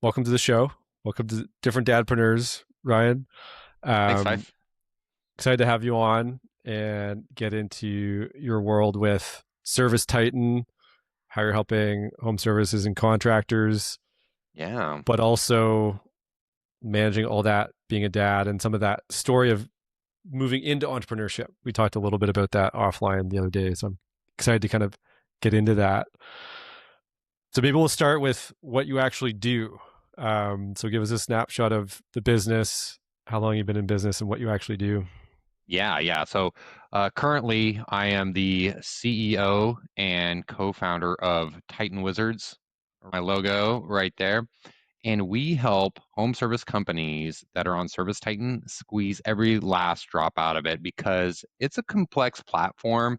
welcome to the show. Welcome to Different Dadpreneurs, Ryan. Thanks, Um, Fife. Excited to have you on and get into your world with ServiceTitan, how you're helping home services and contractors, Yeah. but also managing all that, being a dad, and some of that story of moving into entrepreneurship. We talked a little bit about that offline the other day, so I'm excited to kind of get into that. So maybe we'll start with what you actually do. So give us a snapshot of the business, how long you've been in business, and what you actually do. Yeah. So currently, I am the CEO and co-founder of Titan Wizards, my logo right there. And we help home service companies that are on ServiceTitan squeeze every last drop out of it because it's a complex platform.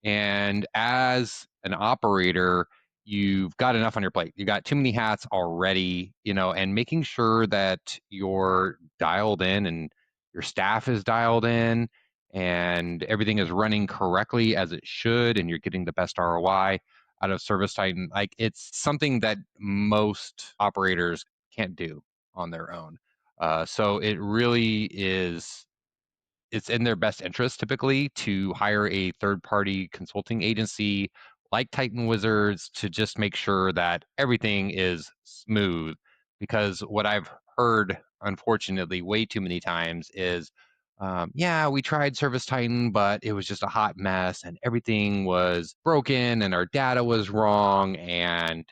And as an operator, you've got enough on your plate. You've got too many hats already, and making sure that you're dialed in and your staff is dialed in and everything is running correctly as it should, and you're getting the best ROI out of ServiceTitan. Like it's something that most operators can't do on their own. So it really is it's in their best interest typically to hire a third party consulting agency like Titan Wizards to just make sure that everything is smooth. Because what I've heard, unfortunately, way too many times is, yeah, we tried Service Titan, but it was just a hot mess and everything was broken and our data was wrong and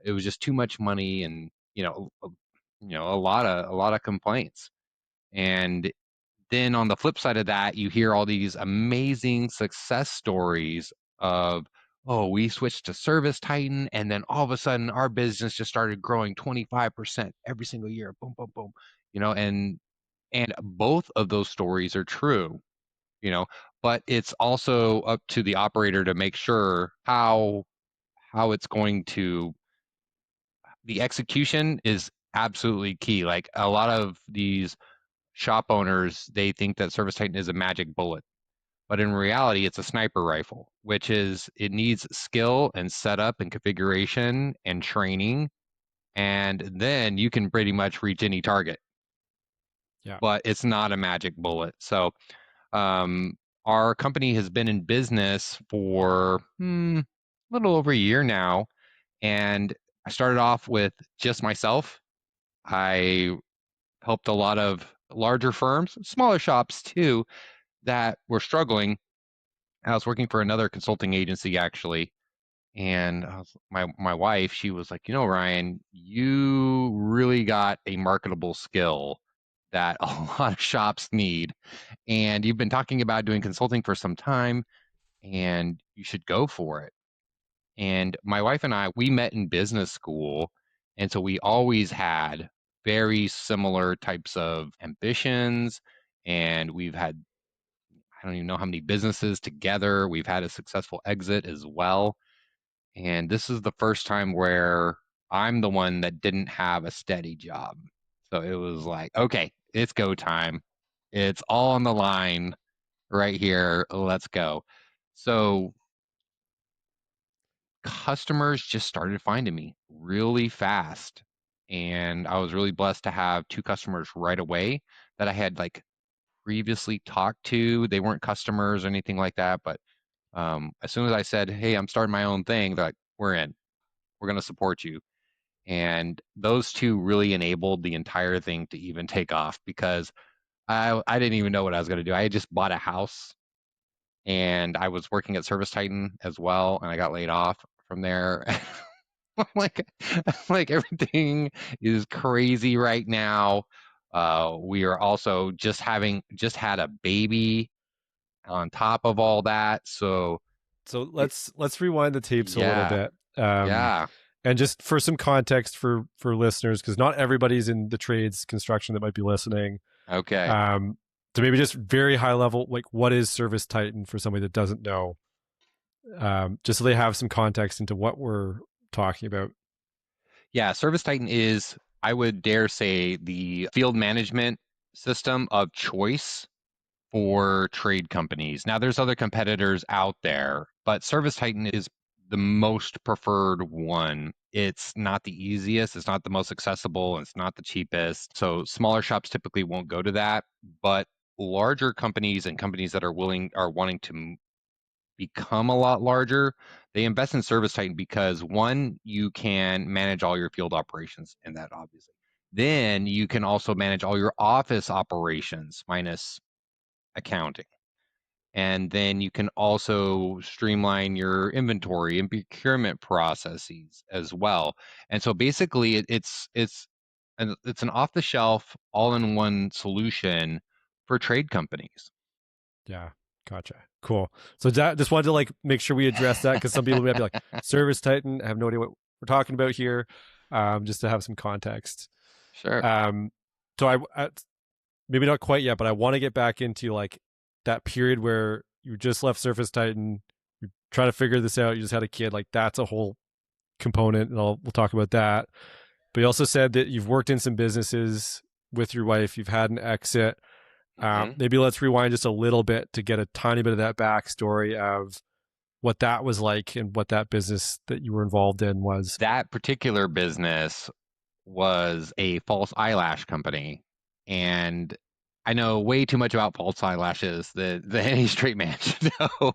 it was just too much money and a lot of complaints. And then on the flip side of that, you hear all these amazing success stories of, oh, we switched to Service Titan, and then all of a sudden our business just started growing 25% every single year. Boom, boom, boom. And both of those stories are true, you know, but it's also up to the operator to make sure how it's going to the execution is absolutely key. Like a lot of these shop owners, they think that Service Titan is a magic bullet. But in reality, it's a sniper rifle, which is it needs skill and setup and configuration and training. And then you can pretty much reach any target, Yeah. but it's not a magic bullet. So um, our company has been in business for a little over a year now. And I started off with just myself. I helped a lot of larger firms, smaller shops too, that were struggling. I was working for another consulting agency actually, and my wife, she was like, Ryan, you really got a marketable skill that a lot of shops need, and you've been talking about doing consulting for some time, and you should go for it. And my wife and I, we met in business school, and so we always had very similar types of ambitions, and we've had I don't even know how many businesses together. We've had a successful exit as well. And this is the first time where I'm the one that didn't have a steady job. So it was like, okay, it's go time. It's all on the line right here. Let's go. So customers just started finding me really fast. And I was really blessed to have two customers right away that I had like previously talked to. They weren't customers or anything like that, but as soon as I said, "Hey, I'm starting my own thing," they're like, "We're in. We're going to support you." And those two really enabled the entire thing to even take off because I didn't even know what I was going to do. I had just bought a house and I was working at Service Titan as well, and I got laid off from there. I'm like everything is crazy right now. We are also just had a baby on top of all that, so So it, let's rewind the tapes a little yeah. bit, Yeah. and just for some context for listeners, because not everybody's in the trades construction that might be listening. Okay. Um, so maybe just very high level, like what is Service Titan for somebody that doesn't know, just so they have some context into what we're talking about. Yeah. ServiceTitan is, I would dare say, the field management system of choice for trade companies. Now, there's other competitors out there, but ServiceTitan is the most preferred one. It's not the easiest, it's not the most accessible, and it's not the cheapest. So smaller shops typically won't go to that, but larger companies and companies that are wanting to become a lot larger, they invest in ServiceTitan because one, you can manage all your field operations in that, obviously. Then you can also manage all your office operations minus accounting. And then you can also streamline your inventory and procurement processes as well. And so basically it's an off-the-shelf, all-in-one solution for trade companies. Yeah, gotcha. Cool. So that, just wanted to like make sure we address that because some people might be like, Service Titan, I have no idea what we're talking about here, just to have some context. Sure. Um, so maybe not quite yet, but I want to get back into like that period where you just left Surface Titan, you try to figure this out, you just had a kid, like that's a whole component, and we'll talk about that. But you also said that you've worked in some businesses with your wife, you've had an exit. Mhm. Maybe let's rewind just a little bit to get a tiny bit of that backstory of what that was like and what that business that you were involved in was. That particular business was a false eyelash company, and I know way too much about false eyelashes that any straight man should know.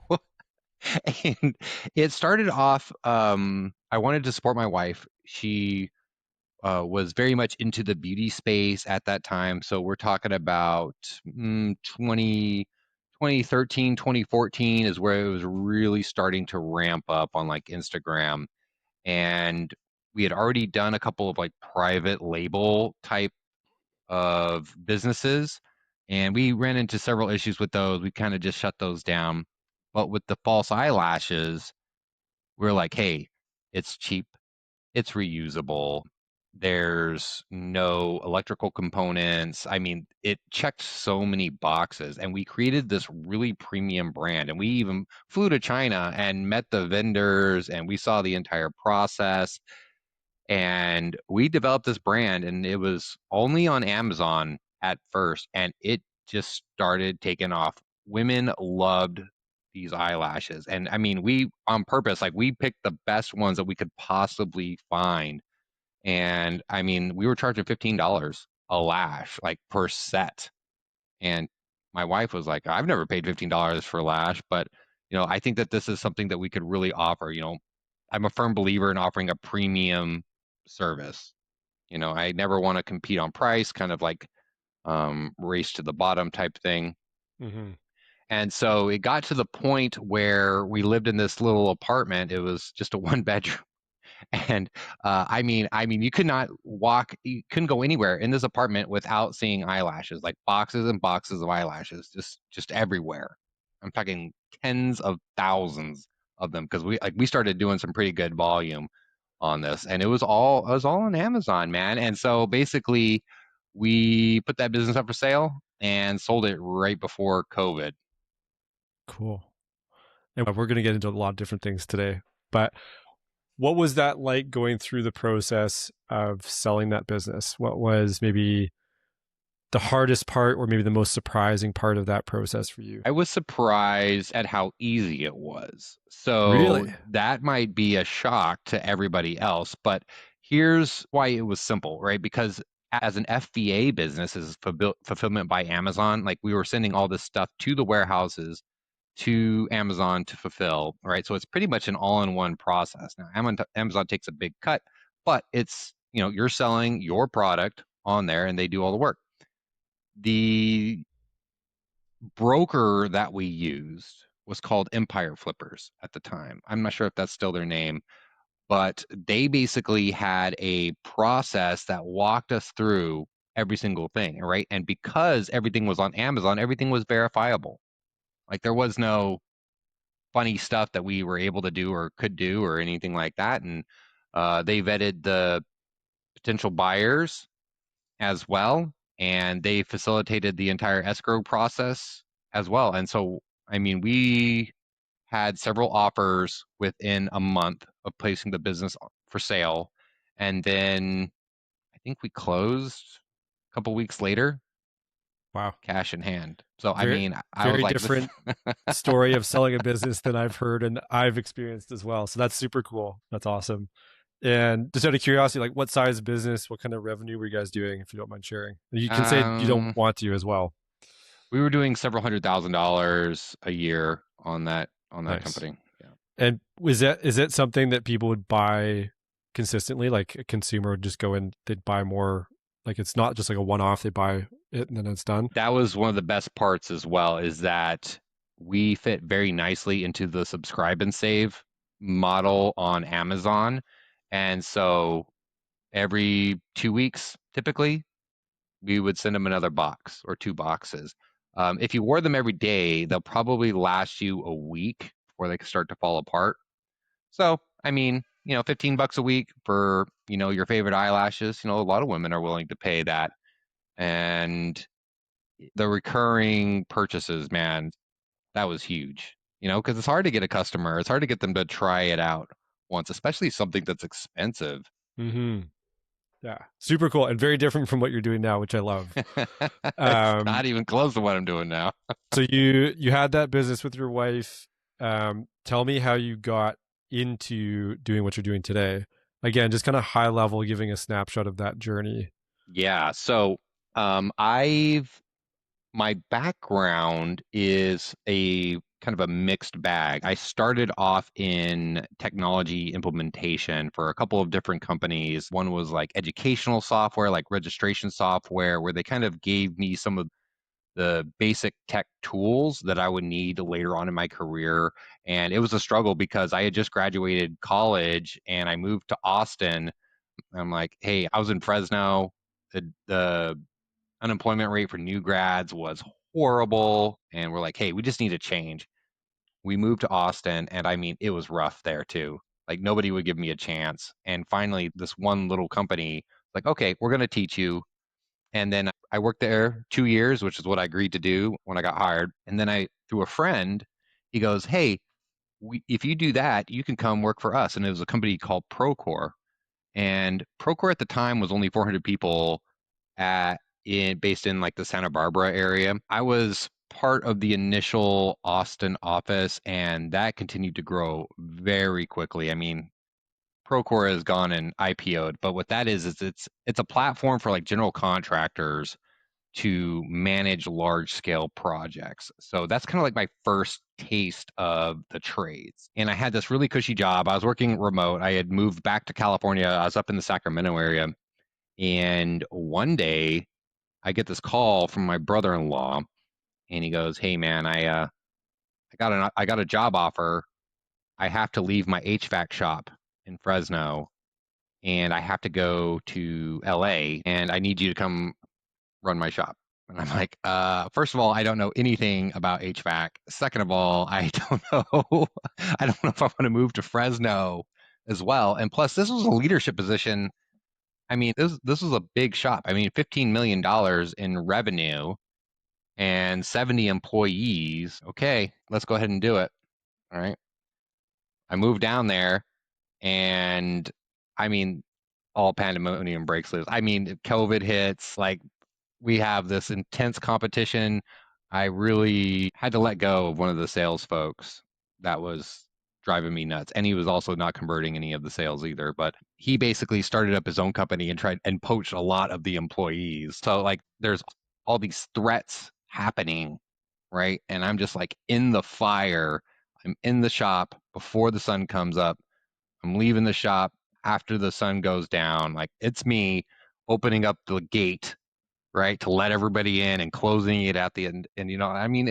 And it started off, I wanted to support my wife. She was very much into the beauty space at that time. So we're talking about 2013, 2014 is where it was really starting to ramp up on like Instagram. And we had already done a couple of like private label type of businesses. And we ran into several issues with those. We kind of just shut those down. But with the false eyelashes, we're like, hey, it's cheap, it's reusable. There's no electrical components. I mean, it checked so many boxes, and we created this really premium brand. And we even flew to China and met the vendors, and we saw the entire process. And we developed this brand, and it was only on Amazon at first, and it just started taking off. Women loved these eyelashes. And I mean, we on purpose, like we picked the best ones that we could possibly find. And I mean, we were charging $15 a lash, like per set. And my wife was like, I've never paid $15 for a lash, but I think that this is something that we could really offer. I'm a firm believer in offering a premium service. I never want to compete on price, kind of like race to the bottom type thing. Mm-hmm. And so it got to the point where we lived in this little apartment. It was just a one bedroom. And I mean, you couldn't go anywhere in this apartment without seeing eyelashes, like boxes and boxes of eyelashes, just everywhere. I'm talking tens of thousands of them because we started doing some pretty good volume on this, and it was all on Amazon, man. And so basically, we put that business up for sale and sold it right before COVID. Cool. And we're going to get into a lot of different things today. But what was that like going through the process of selling that business? What was maybe the hardest part or maybe the most surprising part of that process for you? I was surprised at how easy it was. So Really? that might be a shock to everybody else, but here's why it was simple, right? Because as an FBA business, is fulfillment by Amazon, like we were sending all this stuff to the warehouses to Amazon to fulfill, right? So it's pretty much an all-in-one process. Now, Amazon takes a big cut, but you're selling your product on there and they do all the work. The broker that we used was called Empire Flippers at the time. I'm not sure if that's still their name, but they basically had a process that walked us through every single thing, right? And because everything was on Amazon, everything was verifiable. Like there was no funny stuff that we were able to do or could do or anything like that. And they vetted the potential buyers as well, and they facilitated the entire escrow process as well. And so, I mean, we had several offers within a month of placing the business for sale, and then I think we closed a couple weeks later. Wow. cash in hand. So I Very, mean, I was very like, this. different story of selling a business than I've heard and I've experienced as well. So that's super cool. That's awesome. And just out of curiosity, like what size business, what kind of revenue were you guys doing, if you don't mind sharing? You can say you don't um, want to as well. we were doing several $100,000 a year on that Nice. company. Yeah. And is that something that people would buy consistently? Like a consumer would just go in, they'd buy more. Like it's not just like a one off. They buy it and then it's done. That was one of the best parts as well, is that we fit very nicely into the subscribe and save model on Amazon. And so every 2 weeks, typically, we would send them another box or two boxes. If you wore them every day, they'll probably last you a week before they start to fall apart. So, I mean, 15 bucks a week for, your favorite eyelashes, a lot of women are willing to pay that. And the recurring purchases, man, that was huge. Because it's hard to get a customer. It's hard to get them to try it out once, especially something that's expensive. Mm-hmm. Yeah, super cool and very different from what you're doing now, which I love. It's Um, not even close to what I'm doing now. so you had that business with your wife. Tell me how you got into doing what you're doing today. Again, just kind of high level, giving a snapshot of that journey. Yeah. So, I've my background is a kind of a mixed bag. I started off in technology implementation for a couple of different companies. One was like educational software, like registration software, where they kind of gave me some of the basic tech tools that I would need later on in my career. And it was a struggle because I had just graduated college and I moved to Austin. I'm like, hey, I was in Fresno. The unemployment rate for new grads was horrible. And we're like, hey, we just need a change. We moved to Austin, and I mean, it was rough there too. Like, nobody would give me a chance. And finally, this one little company, like, okay, we're going to teach you. And then I worked there 2 years, which is what I agreed to do when I got hired. And then through a friend, he goes, hey, if you do that, you can come work for us. And it was a company called Procore. And Procore at the time was only 400 people based in like the Santa Barbara area. I was part of the initial Austin office, and that continued to grow very quickly. I mean, Procore has gone and IPO'd, but what that is it's a platform for like general contractors to manage large scale projects. So that's kind of like my first taste of the trades. And I had this really cushy job. I was working remote. I had moved back to California. I was up in the Sacramento area. And one day I get this call from my brother-in-law, and he goes, "Hey man, I got a job offer. I have to leave my HVAC shop in Fresno, and I have to go to LA, and I need you to come run my shop." And I'm like, first of all, I don't know anything about HVAC. Second of all, I don't know, I don't know if I want to move to Fresno as well. And plus, this was a leadership position. I mean, this was a big shop. I mean, $15 million in revenue and 70 employees. Okay, let's go ahead and do it. All right. I moved down there, and I mean, all pandemonium breaks loose. I mean, COVID hits, like we have this intense competition. I really had to let go of one of the sales folks that was driving me nuts. And he was also not converting any of the sales either. But he basically started up his own company and tried and poached a lot of the employees. So like there's all these threats happening, right? And I'm just like in the fire. I'm in the shop before the sun comes up. I'm leaving the shop after the sun goes down. Like it's me opening up the gate, right, to let everybody in and closing it at the end. And I mean,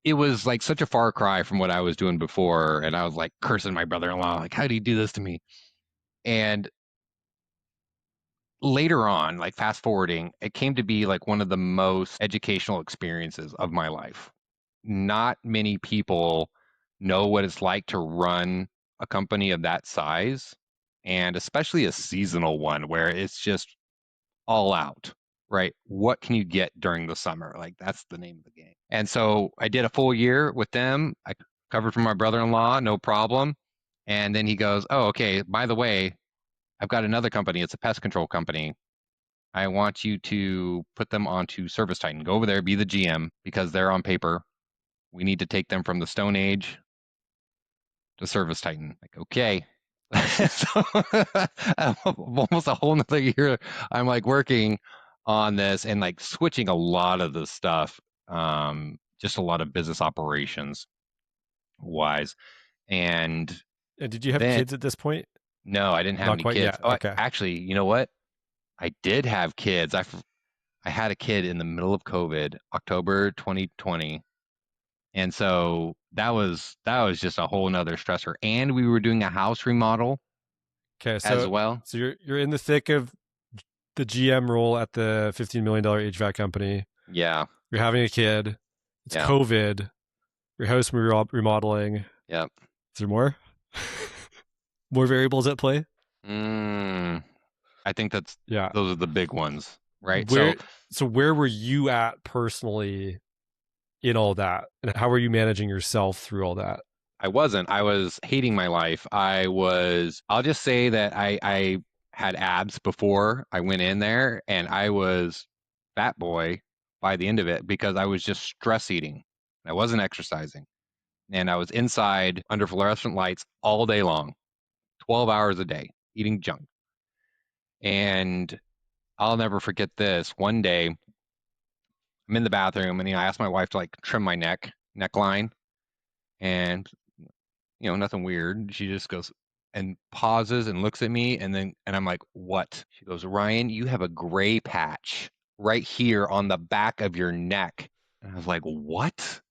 it was like such a far cry from what I was doing before. And I was like cursing my brother-in-law, like, how do you do this to me? And later on, like fast forwarding, it came to be like one of the most educational experiences of my life. Not many people know what it's like to run a company of that size, and especially a seasonal one where it's just all out, right? What can you get during the summer? Like that's the name of the game. And so I did a full year with them. I covered for my brother-in-law, no problem. And then he goes, "Oh, okay, by the way, I've got another company. It's a pest control company. I want you to put them onto ServiceTitan. Go over there, be the GM, because they're on paper. We need to take them from the Stone Age to ServiceTitan. Like, okay. So almost a whole nother year, I'm like working on this and like switching a lot of the stuff, just a lot of business operations wise. And And did you have then, kids at this point? no, I didn't have Not any quite kids. yet. Oh, Okay. actually, you know what? I did have kids. I had a kid in the middle of COVID, October 2020. And so that was just a whole nother stressor. And we were doing a house remodel Okay. as So well. you're in the thick of the GM role at the $15 million HVAC company. Yeah, You're having a kid. It's yeah, COVID. Your house remodeling. Is yeah. there more? More variables at play? Mm, I think Yeah. those are the big ones, right? So Where so where were you at personally in all that? And how were you managing yourself through all that? I was hating my life. I'll just say that I had abs before I went in there, and I was fat boy by the end of it because I was just stress eating. I wasn't exercising. And I was inside under fluorescent lights all day long, 12 hours a day, eating junk. And I'll never forget this. One day, I'm in the bathroom, and I asked my wife to like trim my neckline, and nothing weird. She just goes and pauses and looks at me, and I'm like, "What?" She goes, "Ryan, you have a gray patch right here on the back of your neck." And I was like, "What?"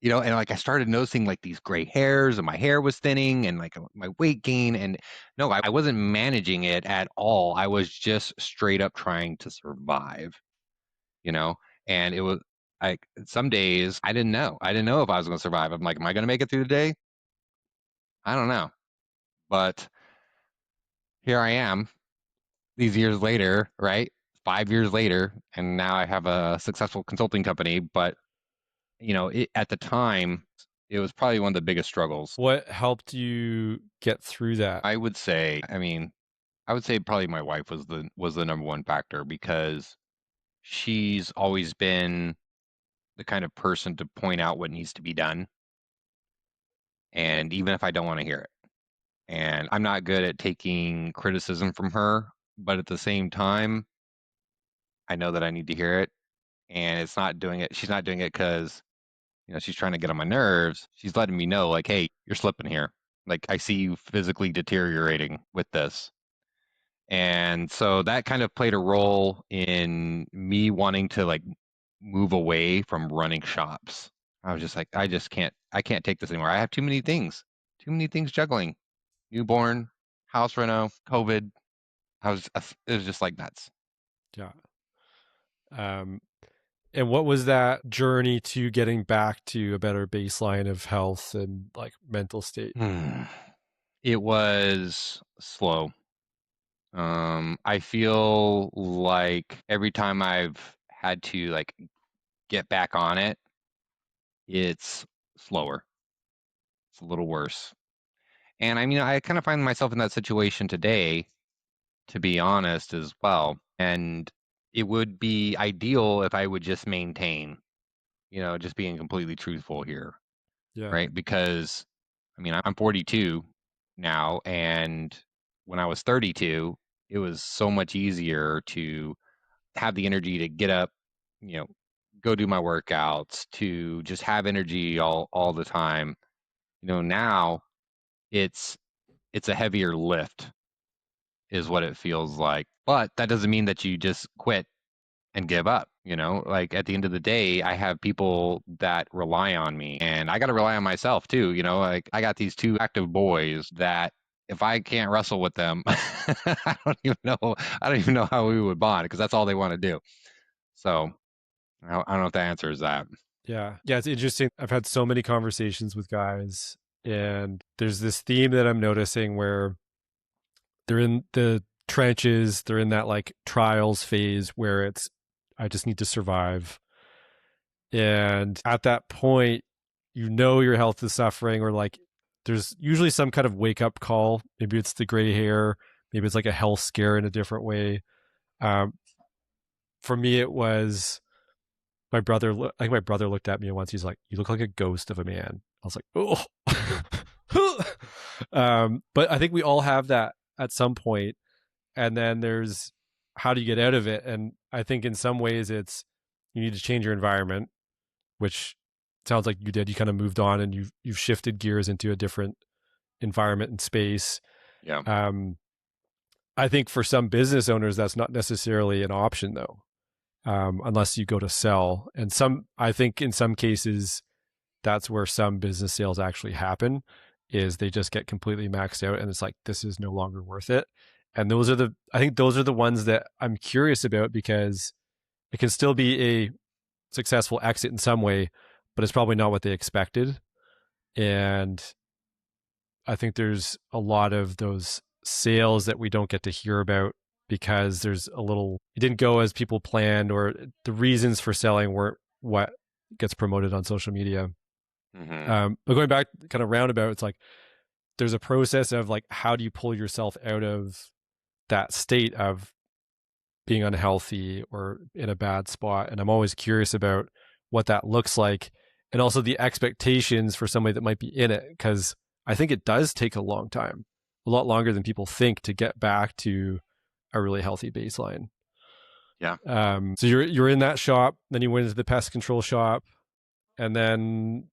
And like I started noticing like these gray hairs and my hair was thinning and like my weight gain. And no, I wasn't managing it at all. I was just straight up trying to survive, you know? And it was like some days I didn't know. I didn't know if I was going to survive. I'm like, am I going to make it through the day? I don't know. But here I am these years later, right? 5 years later, and now I have a successful consulting company. But, at the time, it was probably one of the biggest struggles. What helped you get through that? I would say probably my wife was the number one factor because she's always been the kind of person to point out what needs to be done, and even if I don't want to hear it. And I'm not good at taking criticism from her, but at the same time, I know that I need to hear it, and it's not doing it. She's not doing it because she's trying to get on my nerves. She's letting me know, like, hey, you're slipping here. Like, I see you physically deteriorating with this. And so that kind of played a role in me wanting to like move away from running shops. I was just like, I can't take this anymore. I have too many things juggling. Newborn, house reno, COVID. It was just like nuts. Yeah. Um, and what was that journey to getting back to a better baseline of health and like mental state? It was slow. I feel like every time I've had to like get back on it, it's slower. It's a little worse. And I mean, I kind of find myself in that situation today, to be honest, as well. And it would be ideal if I would just maintain, just being completely truthful here, Yeah. right? Because I mean, I'm 42 now, and when I was 32, it was so much easier to have the energy to get up, you know, go do my workouts, to just have energy all the time. Now it's it's a heavier lift is what it feels like. But that doesn't mean that you just quit and give up. Like at the end of the day, I have people that rely on me, and I got to rely on myself too. Like I got these two active boys that if I can't wrestle with them, I don't even know how we would bond because that's all they want to do. So I don't know if that answers that. Yeah. Yeah. It's interesting. I've had so many conversations with guys, and there's this theme that I'm noticing where they're in the trenches, they're in that like trials phase where it's, I just need to survive. And at that point, your health is suffering, or like there's usually some kind of wake up call. Maybe it's the gray hair, maybe it's like a health scare in a different way. Um, for me, it was my brother. I think my brother looked at me once. He's like, "You look like a ghost of a man." I was like, "Oh." But I think we all have that at some point, and then there's how do you get out of it? And I think in some ways it's you need to change your environment, which sounds like you did. You kind of moved on and you've shifted gears into a different environment and space. Yeah. Um, I think for some business owners that's not necessarily an option though, unless you go to sell. And I think in some cases that's where some business sales actually happen is they just get completely maxed out and it's like this is no longer worth it. And I think those are the ones that I'm curious about because it can still be a successful exit in some way, but it's probably not what they expected. And I think there's a lot of those sales that we don't get to hear about because it didn't go as people planned, or the reasons for selling weren't what gets promoted on social media. Hmm. But going back kind of roundabout, it's like there's a process of like, how do you pull yourself out of that state of being unhealthy or in a bad spot? And I'm always curious about what that looks like and also the expectations for somebody that might be in it. Cause I think it does take a long time, a lot longer than people think to get back to a really healthy baseline. Yeah. So you're in that shop, then you went into the pest control shop, and then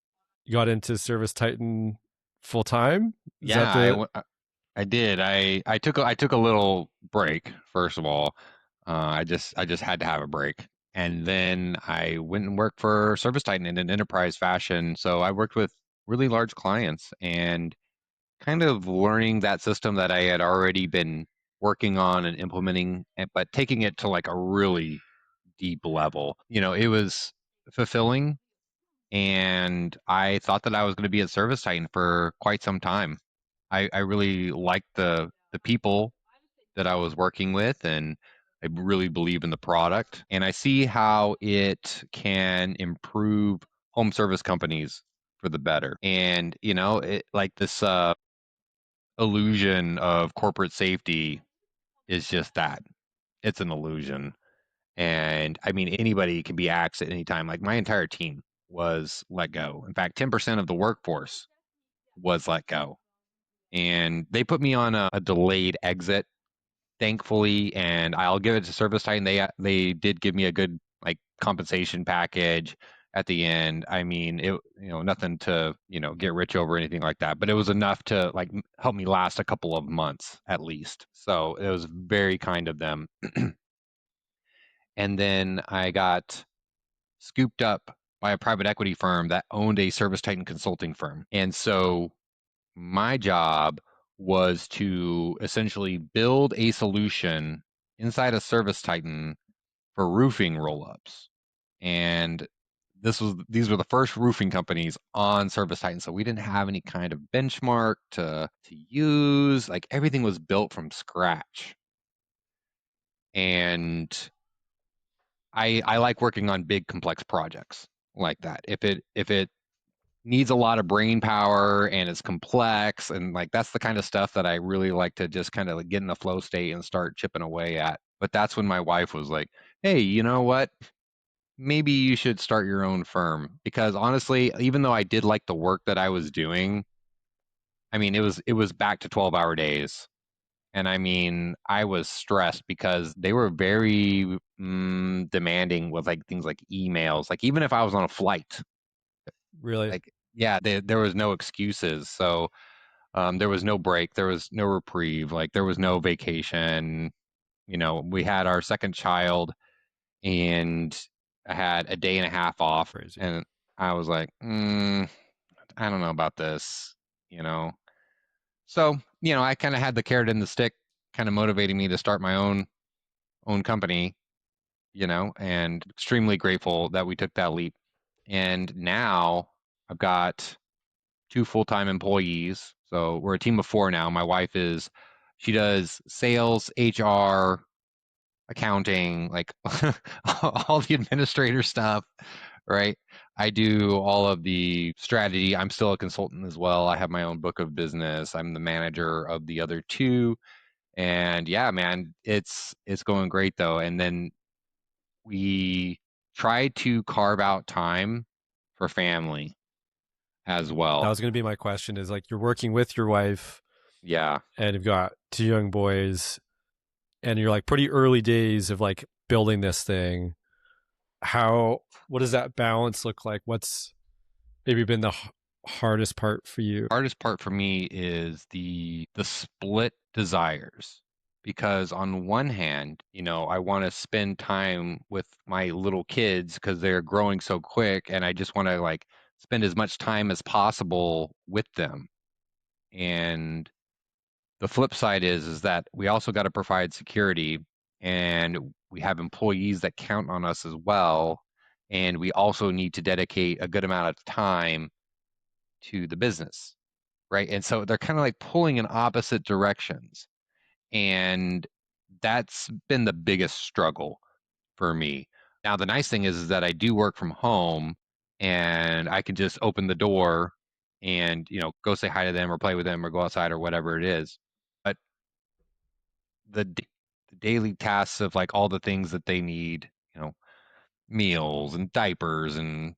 you got into ServiceTitan full time. Is that Yeah. the I did. I took a little break, first of all. I just had to have a break. And then I went and worked for ServiceTitan in an enterprise fashion. So I worked with really large clients and kind of learning that system that I had already been working on and implementing, but taking it to like a really deep level. It was fulfilling, and I thought that I was going to be at ServiceTitan for quite some time. I really liked the people that I was working with, and I really believe in the product. And I see how it can improve home service companies for the better. And it like this illusion of corporate safety is just that. It's an illusion. And I mean, anybody can be axed at any time. Like my entire team was let go. In fact, 10% of the workforce was let go. And they put me on a delayed exit, thankfully, and I'll give it to ServiceTitan. They did give me a good like compensation package at the end. I mean, nothing to, get rich over or anything like that, but it was enough to like help me last a couple of months at least. So it was very kind of them. And then I got scooped up by a private equity firm that owned a ServiceTitan consulting firm. And so my job was to essentially build a solution inside of ServiceTitan for roofing roll-ups. And these were the first roofing companies on ServiceTitan. So we didn't have any kind of benchmark to use. Like everything was built from scratch. And I like working on big complex projects like that. If it needs a lot of brain power and it's complex and like that's the kind of stuff that I really like to just kind of like get in the flow state and start chipping away at. But that's when my wife was like, "Hey, you know what? Maybe you should start your own firm." Because honestly, even though I did like the work that I was doing, I mean, it was back to 12-hour days. And I mean, I was stressed because they were very demanding with like things like emails. Like even if I was on a flight, really like yeah, there was no excuses. So there was no break, there was no reprieve, like there was no vacation. We had our second child, and I had a day and a half off, crazy? and I was like, I don't know about this, you know. So I kind of had the carrot and the stick, kind of motivating me to start my own company, and extremely grateful that we took that leap. And now I've got two full-time employees. So we're a team of four now. She does sales, HR, accounting, like all the administrator stuff, right? I do all of the strategy. I'm still a consultant as well. I have my own book of business. I'm the manager of the other two. And yeah, man, it's going great though. And then we try to carve out time for family as That well. was going to be my question is like, you're working with your wife Yeah. and you've got two young boys and you're like pretty early days of like building this thing. What does that balance look like? What's maybe been the hardest part for you? Hardest part for me is the split desires. Because on one hand, I want to spend time with my little kids because they're growing so quick and I just want to like spend as much time as possible with them. And the flip side is that we also got to provide security and we have employees that count on us as well. And we also need to dedicate a good amount of time to the business, right? And so they're kind of like pulling in opposite directions. And that's been the biggest struggle for me. Now, the nice thing is that I do work from home and I can just open the door and, go say hi to them or play with them or go outside or whatever it is. But the daily tasks of like all the things that they need, meals and diapers and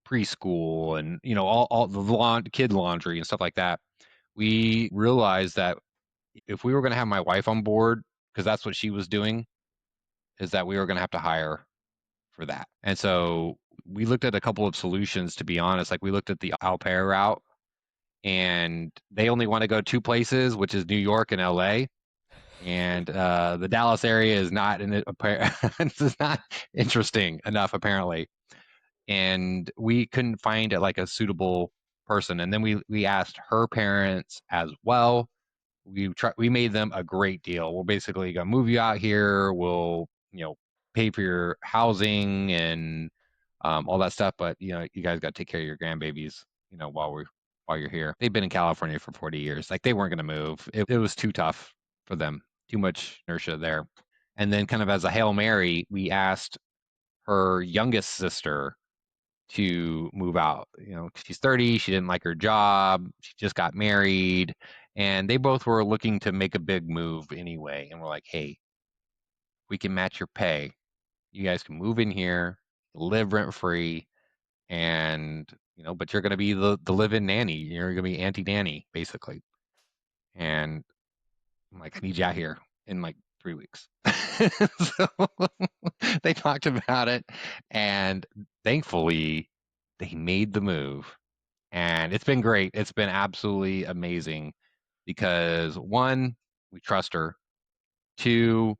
preschool and all the kid laundry and stuff like that. We realized that if we were going to have my wife on board, because that's what she was doing, is that we were going to have to hire for that. And so we looked at a couple of solutions, to be honest. Like we looked at the au pair route, and they only want to go two places, which is New York and LA. And the Dallas area is not it's not interesting enough, apparently. And we couldn't find like a suitable person. And then we asked her parents as well. We made them a great deal. We'll basically gonna move you out here. We'll pay for your housing and all that stuff. But you guys got to take care of your grandbabies. While you're here. They've been in California for 40 years. Like they weren't gonna move. It was too tough for them. Too much inertia there. And then kind of as a Hail Mary, we asked her youngest sister to move out. She's 30, she didn't like her job, she just got married, and they both were looking to make a big move anyway. And we're like, hey, we can match your pay. You guys can move in here, live rent free, and but you're gonna be the live-in nanny. You're gonna be Auntie Nanny, basically. And I'm like, I need you out here in like 3 weeks. So they talked about it, and thankfully they made the move. And it's been great. It's been absolutely amazing because one, we trust her. Two,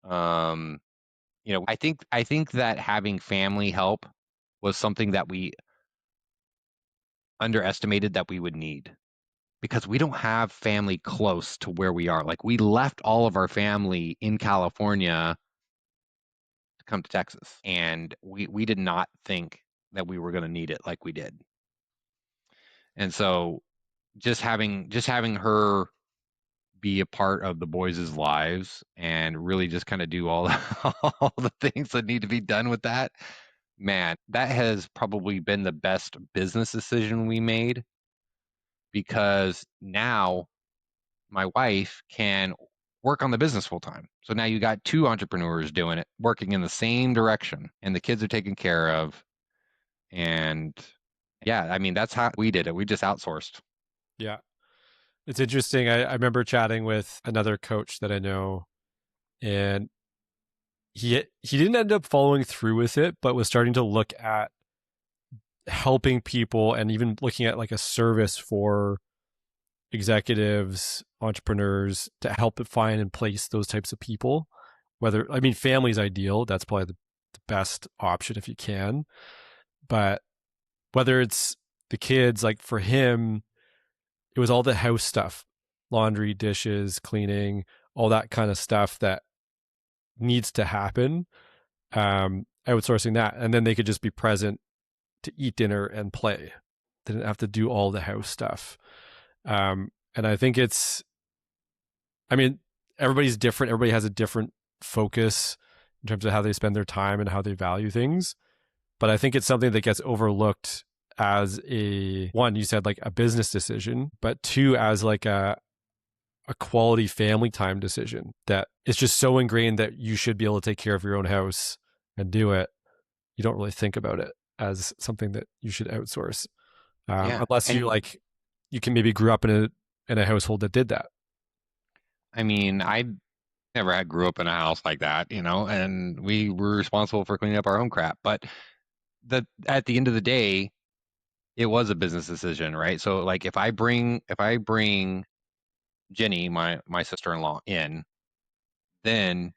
um, I think that having family help was something that we underestimated that we would need because we don't have family close to where we are. Like we left all of our family in California to come to Texas, and we did not think that we were going to need it like we did. And so just having her be a part of the boys' lives and really just kind of do all all the things that need to be done with that. Man, that has probably been the best business decision we made because now my wife can work on the business full time. So now you got two entrepreneurs doing it, working in the same direction, and the kids are taken care of. And yeah, I mean, that's how we did it. We just outsourced. Yeah. It's interesting. I remember chatting with another coach that I know, and he didn't end up following through with it, but was starting to look at helping people and even looking at like a service for executives, entrepreneurs to help find and place those types of people. Whether, I mean, family's ideal. That's probably the best option if you can. But whether it's the kids, like for him, it was all the house stuff, laundry, dishes, cleaning, all that kind of stuff that needs to happen. Outsourcing that. And then they could just be present to eat dinner and play. They didn't have to do all the house stuff. And I think I mean, everybody's different. Everybody has a different focus in terms of how they spend their time and how they value things. But I think it's something that gets overlooked as one, you said like a business decision, but two, as like a quality family time decision that it's just so ingrained that you should be able to take care of your own house and do it. You don't really think about it as something that you should outsource, Yeah. unless you And like you can maybe grew up in a household that did that. I mean, I never had grew up in a house like that, and we were responsible for cleaning up our own crap. But at the end of the day, it was a business decision, right? So like if I bring Jenny, my sister-in-law in, then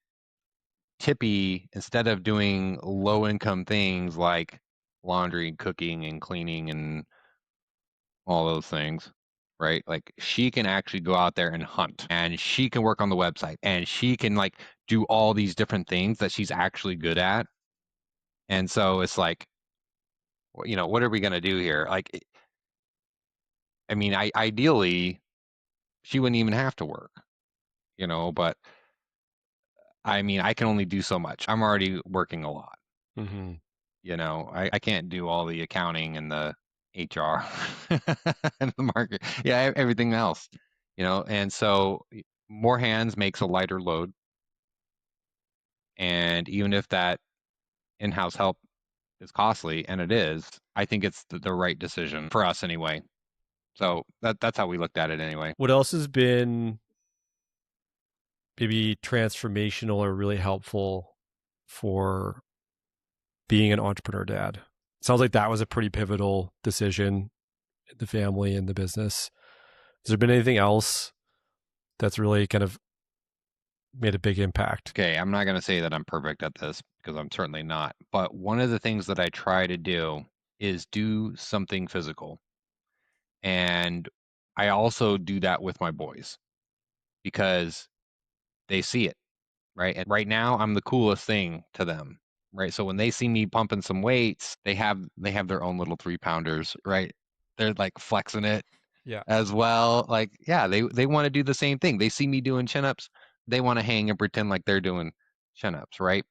Tippy, instead of doing low income things like laundry and cooking and cleaning and all those things, right? Like she can actually go out there and hunt and she can work on the website and she can like do all these different things that she's actually good at. And so it's like, what are we going to do here? Like, I mean, ideally, she wouldn't even have to work, but I mean, I can only do so much. I'm already working a lot. Mm-hmm. I can't do all the accounting and the HR and the market. Yeah, everything else, and so more hands makes a lighter load. And even if that in-house help is costly, and it is, I think it's the right decision for us anyway. Yeah. So that's how we looked at it anyway. What else has been maybe transformational or really helpful for being an entrepreneur dad? Sounds like that was a pretty pivotal decision in the family and the business. Has there been anything else that's really kind of made a big impact? Okay, I'm not going to say that I'm perfect at this because I'm certainly not. But one of the things that I try to do is do something physical. And I also do that with my boys because they see it, right? And right now I'm the coolest thing to them, right? So when they see me pumping some weights, they have their own little 3 pounders, right? They're like flexing it Yeah. as well. Like, yeah, they want to do the same thing. They see me doing chin-ups, they want to hang and pretend like they're doing chin-ups, right?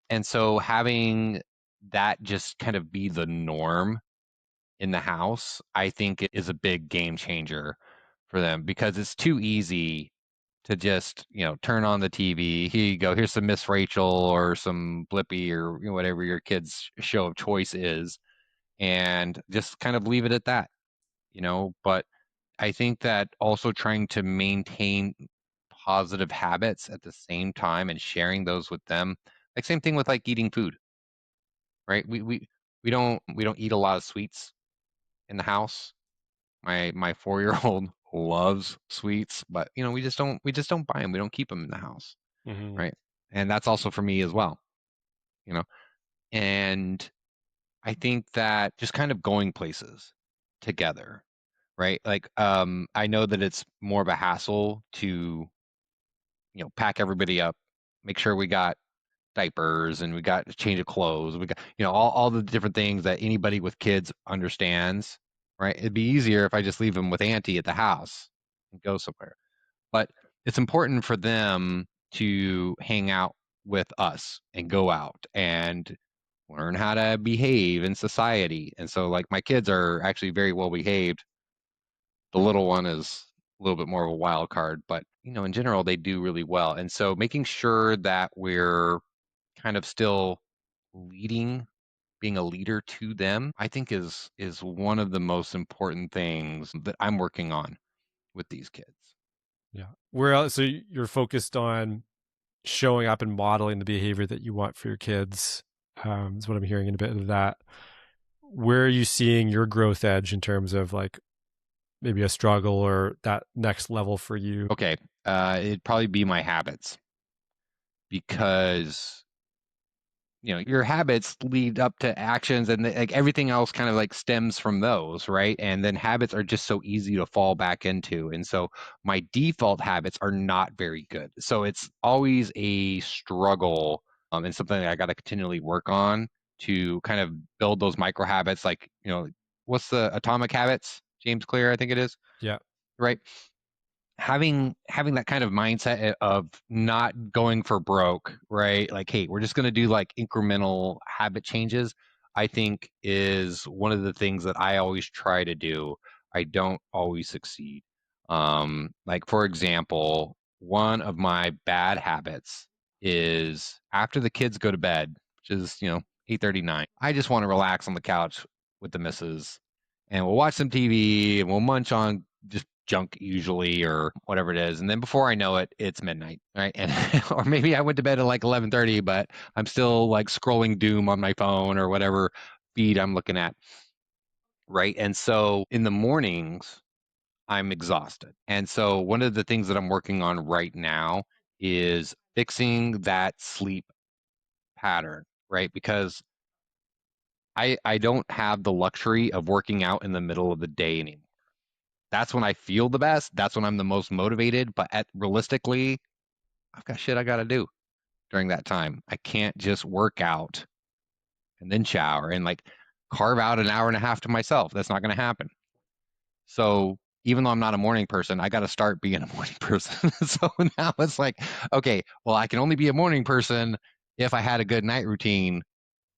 And so having that just kind of be the norm in the house, I think it is a big game changer for them because it's too easy to just, turn on the TV. Here you go. Here's some Miss Rachel or some Blippi or whatever your kid's show of choice is, and just kind of leave it at that, But I think that also trying to maintain positive habits at the same time and sharing those with them, like same thing with like eating food, right? We don't eat a lot of sweets in the house. My 4-year-old loves sweets, but we just don't buy them. We don't keep them in the house, Mm-hmm. right? And that's also for me as well, you know. And I think that just kind of going places together, right? Like I know that it's more of a hassle to, pack everybody up, make sure we got diapers and we got a change of clothes. We got, all the different things that anybody with kids understands, right? It'd be easier if I just leave them with Auntie at the house and go somewhere. But it's important for them to hang out with us and go out and learn how to behave in society. And so, like, my kids are actually very well behaved. The little one is a little bit more of a wild card, but in general, they do really well. And so, making sure that we're kind of still leading, being a leader to them, I think is one of the most important things that I'm working on with these kids. Yeah. Where else? So you're focused on showing up and modeling the behavior that you want for your kids. Is what I'm hearing in a bit of that. Where are you seeing your growth edge in terms of like maybe a struggle or that next level for you? Okay, it'd probably be my habits because your habits lead up to actions and like everything else kind of like stems from those, right? And then habits are just so easy to fall back into, and so my default habits are not very good, so it's always a struggle, and something that I got to continually work on to kind of build those micro habits, like what's the Atomic Habits, James Clear, I think it is, Yeah. right? Having that kind of mindset of not going for broke, right? Like, hey, we're just going to do like incremental habit changes, I think is one of the things that I always try to do. I don't always succeed. Like for example, one of my bad habits is after the kids go to bed, which is, 8:39, I just want to relax on the couch with the missus and we'll watch some TV and we'll munch on just junk usually or whatever it is. And then before I know it, it's midnight, right? And or maybe I went to bed at like 11:30, but I'm still like scrolling doom on my phone or whatever feed I'm looking at, right? And so in the mornings, I'm exhausted. And so one of the things that I'm working on right now is fixing that sleep pattern, right? Because I don't have the luxury of working out in the middle of the day anymore. That's when I feel the best. That's when I'm the most motivated. But realistically, I've got shit I got to do during that time. I can't just work out and then shower and like carve out an hour and a half to myself. That's not going to happen. So even though I'm not a morning person, I got to start being a morning person. So now it's like, okay, well, I can only be a morning person if I had a good night routine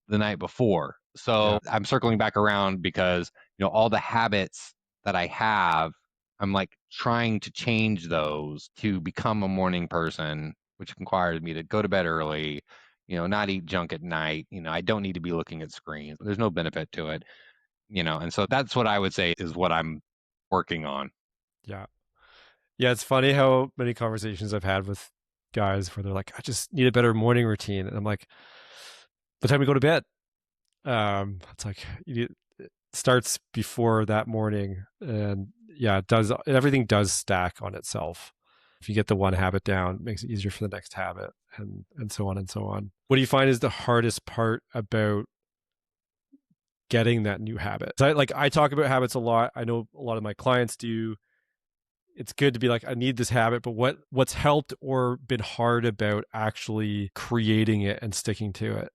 the night before. Yeah. So I'm circling back around because, all the habits that I have, I'm like trying to change those to become a morning person, which requires me to go to bed early, not eat junk at night. I don't need to be looking at screens. There's no benefit to it, and so that's what I would say is what I'm working on. Yeah. Yeah. It's funny how many conversations I've had with guys where they're like, I just need a better morning routine. And I'm like, the time we go to bed, it's like it starts before that morning. And yeah, it does, everything does stack on itself. If you get the one habit down, it makes it easier for the next habit and so on and so on. What do you find is the hardest part about getting that new habit? I talk about habits a lot. I know a lot of my clients do. It's good to be like, I need this habit, but what's helped or been hard about actually creating it and sticking to it?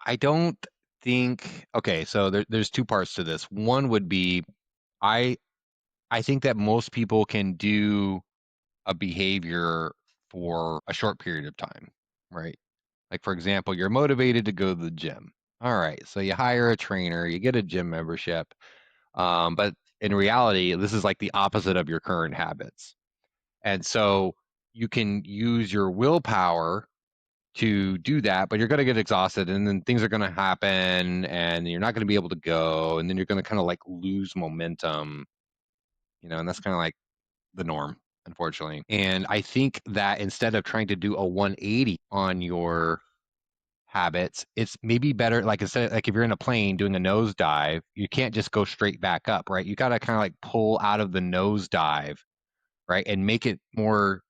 I don't think, okay, so there's two parts to this. One would be I I think that most people can do a behavior for a short period of time, right? Like for example, you're motivated to go to the gym. All right, so you hire a trainer, you get a gym membership. But in reality, this is like the opposite of your current habits. And so you can use your willpower to do that, but you're going to get exhausted and then things are going to happen and you're not going to be able to go. And then you're going to kind of like lose momentum, and that's kind of like the norm, unfortunately. And I think that instead of trying to do a 180 on your habits, it's maybe better like instead like if you're in a plane doing a nosedive, you can't just go straight back up, right? You got to kind of like pull out of the nosedive, right? And make it more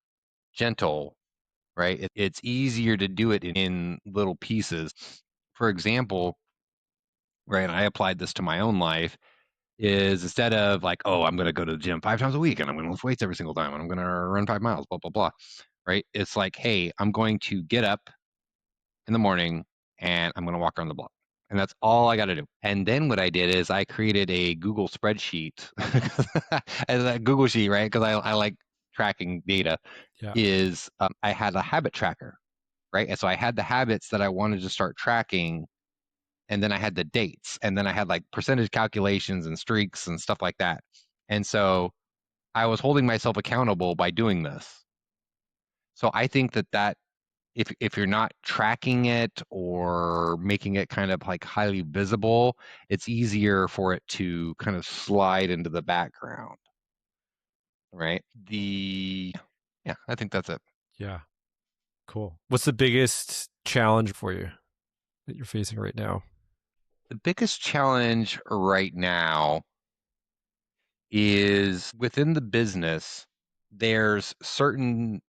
gentle, right? It's easier to do it in little pieces. For example, right, and I applied this to my own life, is instead of like, oh, I'm going to go to the gym 5 times a week and I'm going to lift weights every single time and I'm going to run 5 miles, blah, blah, blah, right? It's like, hey, I'm going to get up in the morning and I'm going to walk around the block. And that's all I got to do. And then what I did is I created a Google spreadsheet as a Google sheet, right? Because I like tracking data. Yeah. Is I had a habit tracker, right? And so I had the habits that I wanted to start tracking, and then I had the dates, and then I had like percentage calculations and streaks and stuff like that. And so I was holding myself accountable by doing this. So I think that if you're not tracking it or making it kind of like highly visible, it's easier for it to kind of slide into the background, right? Yeah, I think that's it. Yeah. Cool. What's the biggest challenge for you that you're facing right now? The biggest challenge right now is within the business, there's certain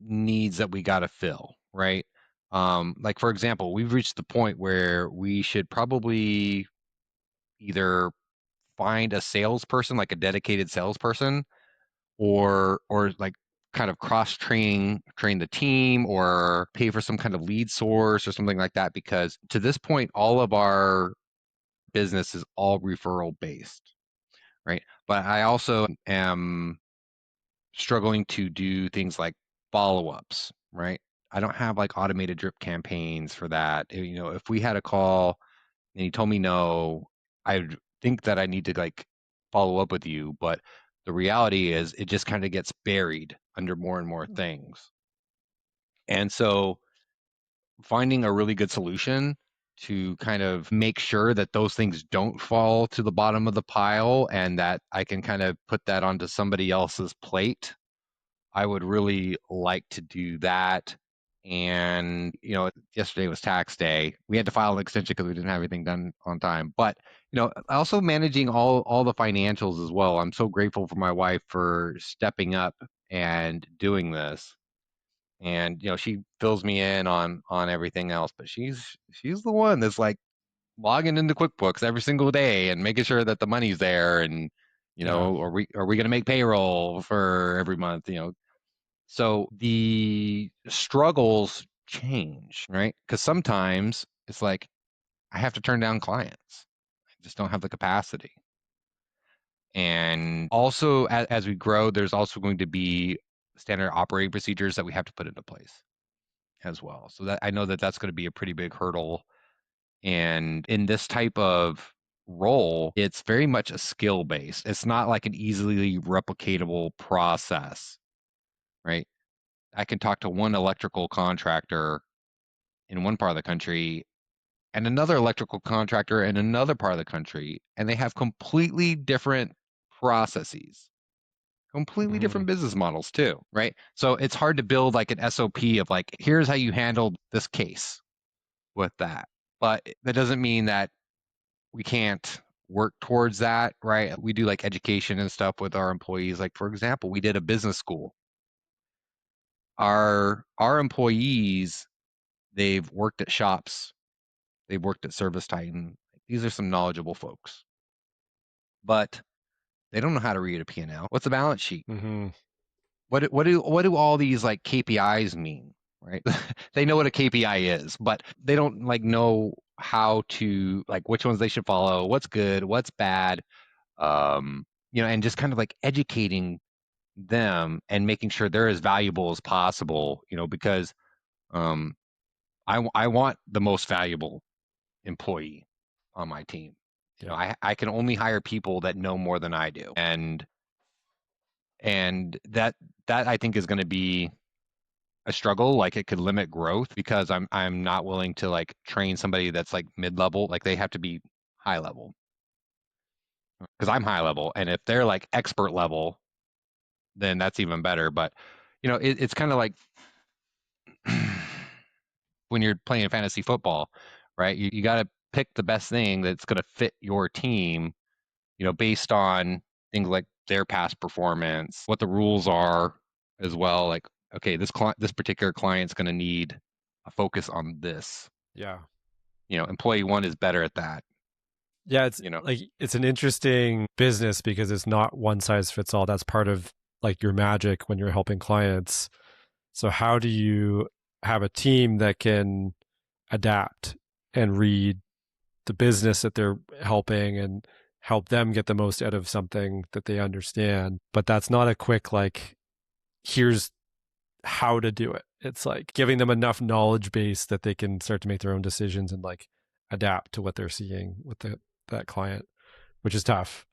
needs that we got to fill, right? Like for example, we've reached the point where we should probably either find a salesperson, like a dedicated salesperson, or like kind of train the team or pay for some kind of lead source or something like that because to this point all of our business is all referral based, right? But I also am struggling to do things like follow-ups, right? I don't have like automated drip campaigns for that. If we had a call and he told me no, I think that I need to like follow up with you, but the reality is it just kind of gets buried under more and more things. And so finding a really good solution to kind of make sure that those things don't fall to the bottom of the pile and that I can kind of put that onto somebody else's plate. I would really like to do that. And, yesterday was tax day. We had to file an extension because we didn't have everything done on time. But, also managing all the financials as well. I'm so grateful for my wife for stepping up and doing this. And, she fills me in on everything else, but she's the one that's like logging into QuickBooks every single day and making sure that the money's there and, Yeah. are we going to make payroll for every month, so the struggles change, right? Because sometimes it's like I have to turn down clients. I just don't have the capacity. And also, as we grow, there's also going to be standard operating procedures that we have to put into place as well. So that I know that that's going to be a pretty big hurdle. And in this type of role, it's very much a skill based. It's not like an easily replicatable process, right? I can talk to one electrical contractor in one part of the country and another electrical contractor in another part of the country, and they have completely different processes, completely Hmm. different business models too, right? So it's hard to build like an SOP of like, here's how you handled this case with that. But that doesn't mean that we can't work towards that, right? We do like education and stuff with our employees. Like, for example, we did a business school. Our employees, they've worked at shops. They've worked at ServiceTitan. These are some knowledgeable folks, but they don't know how to read a P&L. What's a balance sheet? Hmm. What do all these like KPIs mean, right? They know what a KPI is, but they don't like know how to like which ones they should follow, what's good, what's bad, and just kind of like educating them and making sure they're as valuable as possible, because um, I want the most valuable employee on my team. Yeah. I can only hire people that know more than I do. And that I think is going to be a struggle. Like it could limit growth because I'm not willing to like train somebody that's like mid-level. Like they have to be high level because I'm high level. And if they're like expert level, then that's even better. But it's kind of like when you're playing fantasy football, right? You got to pick the best thing that's going to fit your team, based on things like their past performance, what the rules are as well. Like, okay, this particular client's going to need a focus on this. Yeah. Employee one is better at that. Yeah, it's You know, like it's an interesting business because it's not one size fits all. That's part of like your magic when you're helping clients. So how do you have a team that can adapt and read the business that they're helping and help them get the most out of something that they understand? But that's not a quick like here's how to do it. It's like giving them enough knowledge base that they can start to make their own decisions and like adapt to what they're seeing with that client, which is tough.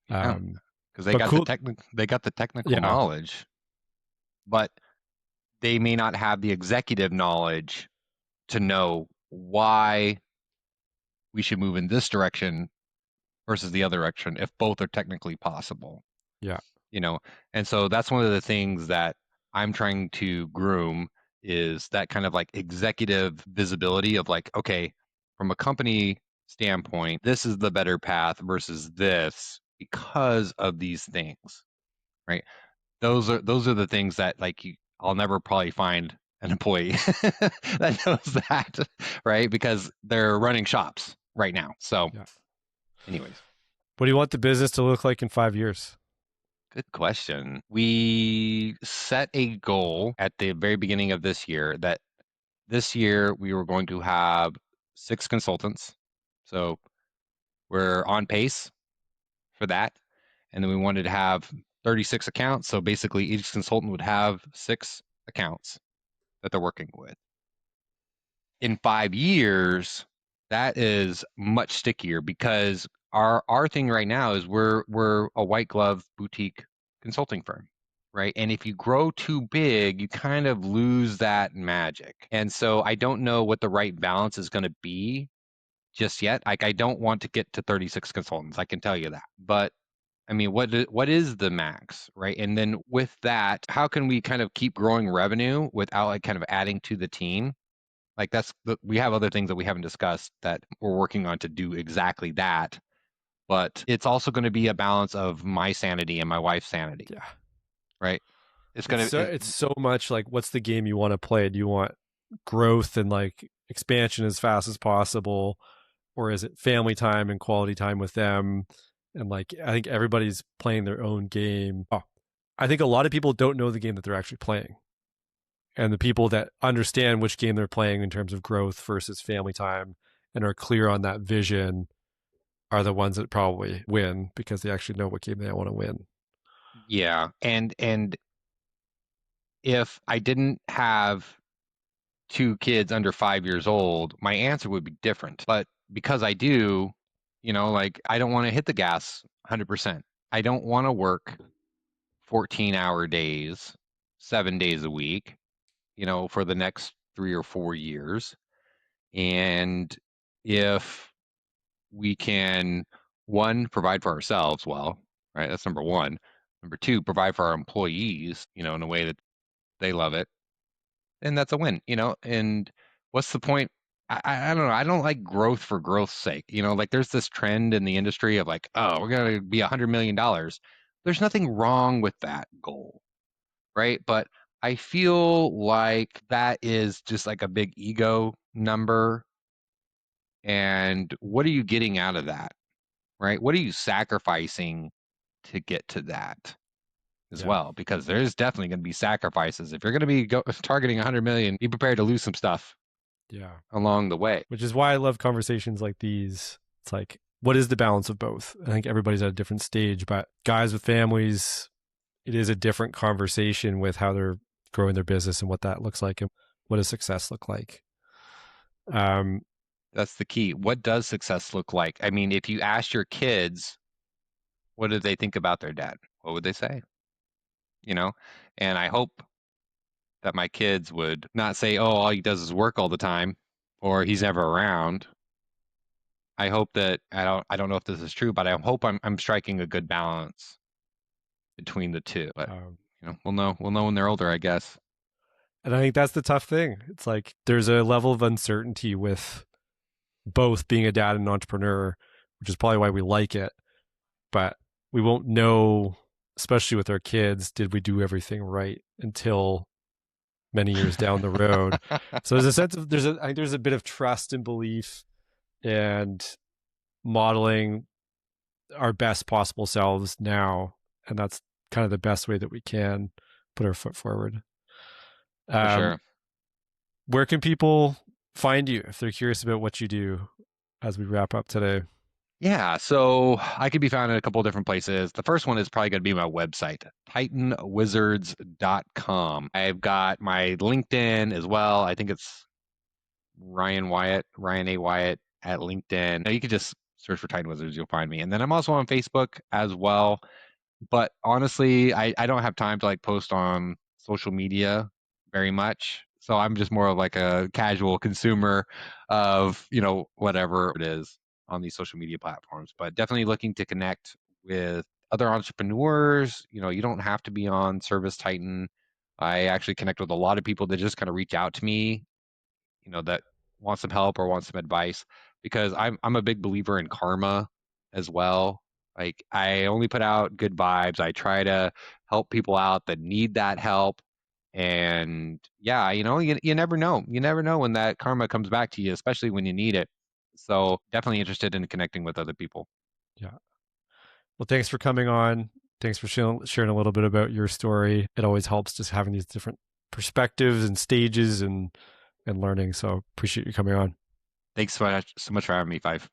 yeah, Um, because but cool. they got the technical Yeah, knowledge, but they may not have the executive knowledge to know why we should move in this direction versus the other direction if both are technically possible. yeah, you know and so that's one of the things that I'm trying to groom is that kind of like executive visibility of like, okay, from a company standpoint, this is the better path versus this because of these things, right? Those are the things that like I'll never probably find an employee that knows that, right? Because they're running shops right now. So yeah. anyways, What do you want the business to look like in 5 years? good question. We set a goal at the very beginning of this year that this year we were going to have 6 consultants. So we're on pace for that. And then we wanted to have 36 accounts. So basically, each consultant would have 6 accounts that they're working with. In 5 years, that is much stickier because our thing right now is we're a white glove boutique consulting firm, right? And if you grow too big, you kind of lose that magic. And so I don't know what the right balance is going to be just yet. Like I don't want to get to 36 consultants, I can tell you that. But I mean, what is the max, right? And then with that, how can we kind of keep growing revenue without like kind of adding to the team? Like we have other things that we haven't discussed that we're working on to do exactly that. But it's also going to be a balance of my sanity and my wife's sanity, Yeah. right? It's It's going so to, it's so much like what's the game you want to play? Do you want growth and like expansion as fast as possible? Or is it family time and quality time with them? And like I think everybody's playing their own game. Oh, I think a lot of people don't know the game that they're actually playing. And the people that understand which game they're playing in terms of growth versus family time and are clear on that vision are the ones that probably win because they actually know what game they want to win. yeah. And if I didn't have two kids under 5 years old, my answer would be different. But because I do, like I don't want to hit the gas 100%. I don't want to work 14-hour days, 7 days a week, for the next 3 or 4 years. And if we can, one, provide for ourselves well, right? That's number one. Number two, provide for our employees, in a way that they love it. And that's a win, and what's the point? I don't know. I don't like growth for growth's sake. Like there's this trend in the industry of like, oh, we're gonna be $100 million. There's nothing wrong with that goal, right? But I feel like that is just like a big ego number. And what are you getting out of that, right? What are you sacrificing to get to that as Yeah. well? Because there's definitely going to be sacrifices. If you're going to be targeting 100 million, be prepared to lose some stuff Yeah. along the way. Which is why I love conversations like these. It's like, what is the balance of both? I think everybody's at a different stage, but guys with families, it is a different conversation with how they're growing their business and what that looks like and what does success look like. Um, That's the key. What does success look like? I mean, if you ask your kids, what do they think about their dad? What would they say? You know, and I hope that my kids would not say, "Oh, all he does is work all the time," or "He's never around." I hope that I don't know if this is true, but I hope I'm striking a good balance between the two. But um, we'll know when they're older, I guess. and I think that's the tough thing. It's like there's a level of uncertainty with both being a dad and an entrepreneur, which is probably why we like it. But we won't know, especially with our kids, did we do everything right until many years down the road. So there's a sense of I think there's a bit of trust and belief and modeling our best possible selves now, and that's kind of the best way that we can put our foot forward. For Um, sure. where can people find you if they're curious about what you do as we wrap up today? Yeah, so I could be found in a couple of different places. The first one is probably going to be my website, titanwizards.com. I've got my LinkedIn as well. I think it's Ryan Wyatt, Ryan A. Wyatt at LinkedIn. You could just search for Titan Wizards, you'll find me. And then I'm also on Facebook as well. But honestly, I don't have time to like post on social media very much. So I'm just more of like a casual consumer of, whatever it is on these social media platforms. But definitely looking to connect with other entrepreneurs. You don't have to be on ServiceTitan. I actually connect with a lot of people that just kind of reach out to me, that want some help or want some advice, because I'm a big believer in karma as well. Like I only put out good vibes. I try to help people out that need that help. And yeah, you never know. You never know when that karma comes back to you, especially when you need it. So definitely interested in connecting with other people. Yeah. Well, thanks for coming on. Thanks for sharing a little bit about your story. It always helps just having these different perspectives and stages and learning. So appreciate you coming on. Thanks so much for having me, Five.